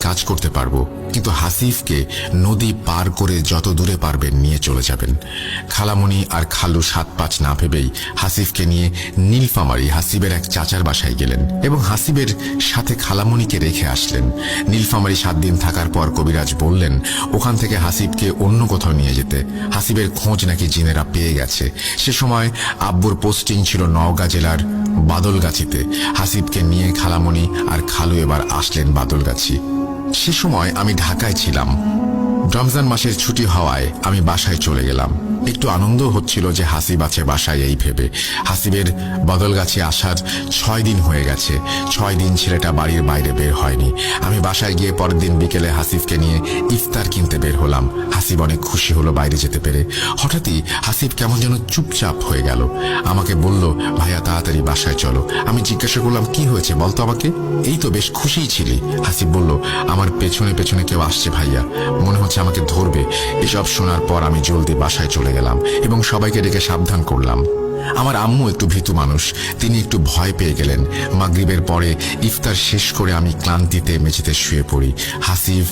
কাজ করতে পারবো, কিন্তু হাসিফকে নদী পার করে যত দূরে পারবেন নিয়ে চলে যাবেন। খালামণি আর খালু 7-5 না ভেবেই হাসিফকে নিয়ে নীলফামারী হাসিবের এক চাচার বাসায় গেলেন এবং হাসিবের সাথে খালামণিকে রেখে আসলেন। নীলফামারী 7 দিন থাকার পর কবিরাজ বললেন ওখান থেকে হাসিবকে অন্য কোথাও নিয়ে যেতে। হাসিবের খোঁজ নাকি জিনেরা পেয়ে গেছে। সে সময় আব্বুর পোস্টিং ছিল নওগাঁ জেলার বাদলগাছিতে। হাসিবকে নিয়ে খালামণি আর খালু এবার আসলেন বাদলগাছি। সে সময় আমি ঢাকায় ছিলাম। রমজান মাসের ছুটি হওয়ায় আমি বাসায় চলে গেলাম। একটু আনন্দ হচ্ছিল যে হাসিব আছে বাসায় এই ভেবে। হাসিবের বদলগাছি আসার 6 দিন হয়ে গেছে। 6 দিন ছেলেটা বাড়ির বাইরে বের হয়নি। আমি বাসায় গিয়ে পরের দিন বিকেলে হাসিবকে নিয়ে ইফতার কিনতে বের হলাম। হাসিব অনেক খুশি হলো বাইরে যেতে পেরে। হঠাৎই হাসিব কেমন যেন চুপচাপ হয়ে গেল। আমাকে বলল, ভাইয়া তাড়াতাড়ি বাসায় চলো। আমি জিজ্ঞাসা করলাম, কি হয়েছে বলতো আমাকে? এই তো বেশ খুশিই ছিলি। হাসিব বলল, আমার পেছনে পেছনে কেউ আসছে ভাইয়া, মনে হচ্ছে আমাকে ধরবে। এসব শোনার পর আমি জলদি বাসায় চলে গেলাম এবং সবাইকে ডেকে সাবধান করলাম। আমার আম্মু একটু ভীতু মানুষ, তিনি একটু ভয় পেয়ে গেলেন। মাগরিবের পরে ইফতার শেষ করে আমি ক্লান্তিতে মেঝেতে শুয়ে পড়ি। হাসিব